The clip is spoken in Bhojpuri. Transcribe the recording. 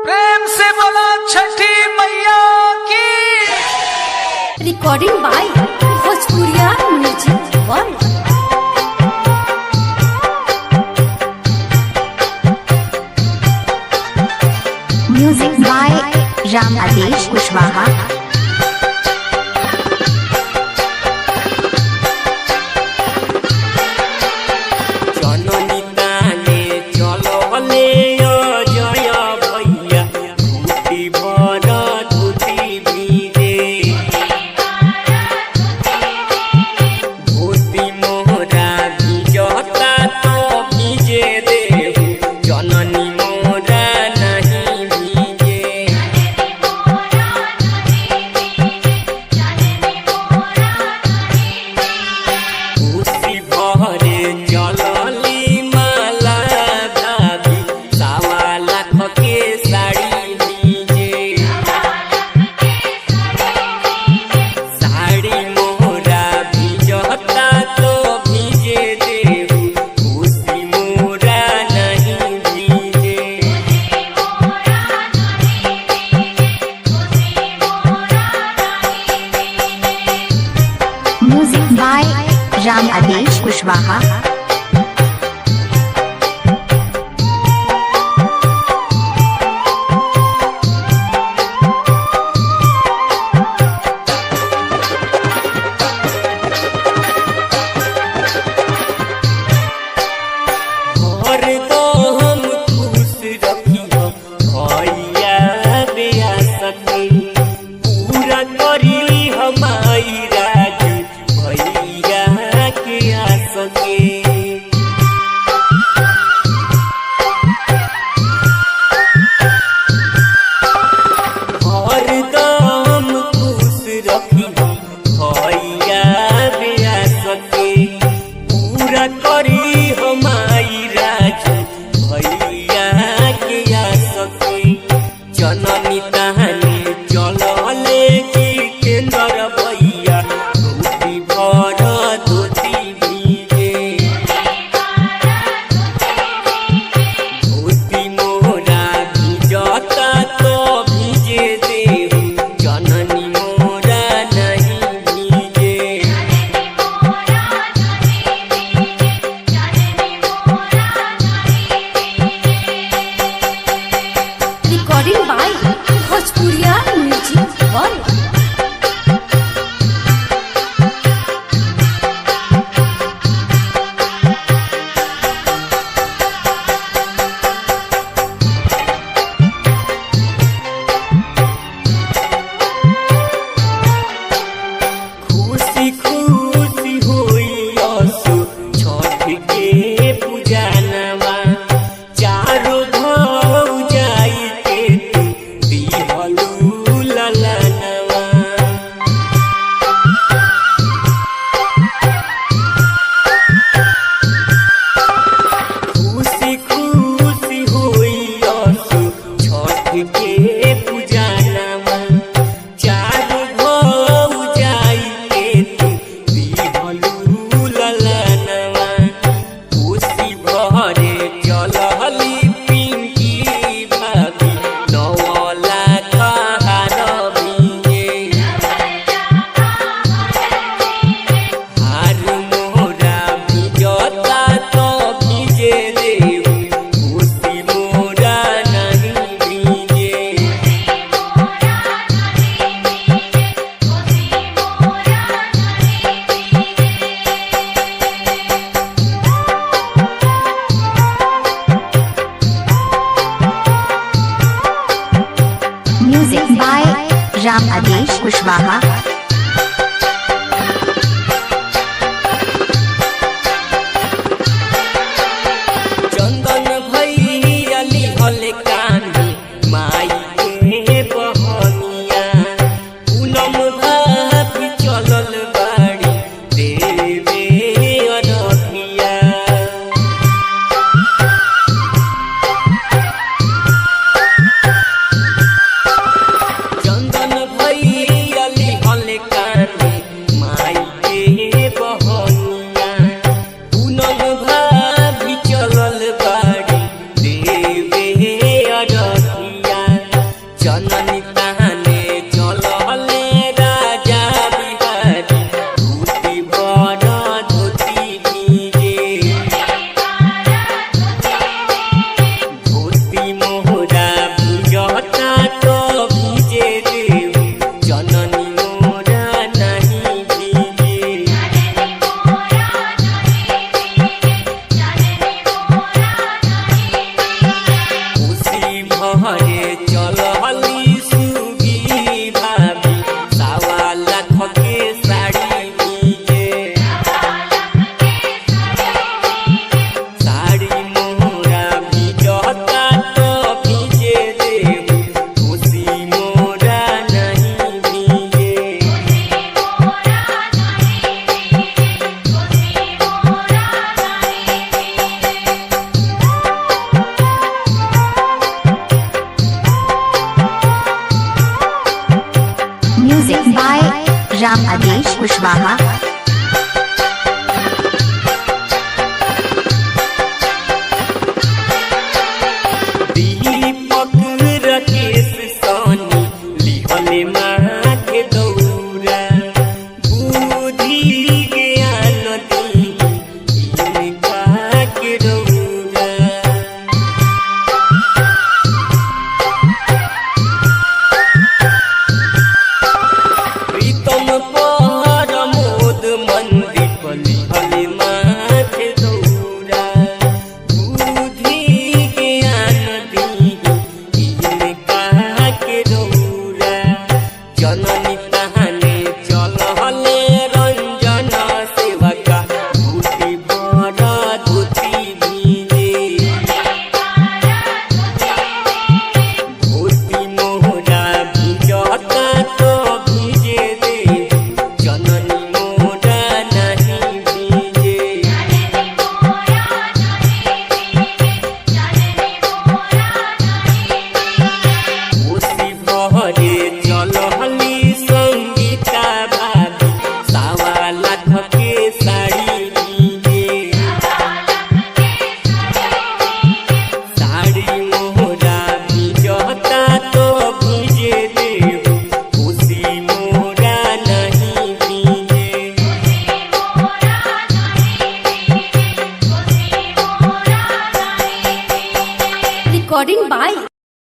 प्रेम से बोला छठी मैया की। Recording by Bhojpuriya music world. Music by Ram Aadesh Kushwaha. Music by Ram Aadesh Kushwaha. Recording by Bhojpuriya music world. खुशी खुशी होई असु छठ के पूजनवा चारो भाव जाई के दिहलू ललनवा। खुशी खुशी होई असु छठ के पूजनवा चारो भाव जाई के दिहलू ललनवा। खुशी भरे चलहली पिंकी भाभी नवला कहार भिंगे हार मोरा भिजता तो भिजे देहु खुशी मोरा नहीं भिजे। Music by Ram Aadesh Kushwaha. चंदन भैया लिहल कान्ही माई के बहनिया पूनम भाभी चलल बाड़ी देवे अरबिया। चंदन भैया लिहल आदेश कुशवाहा।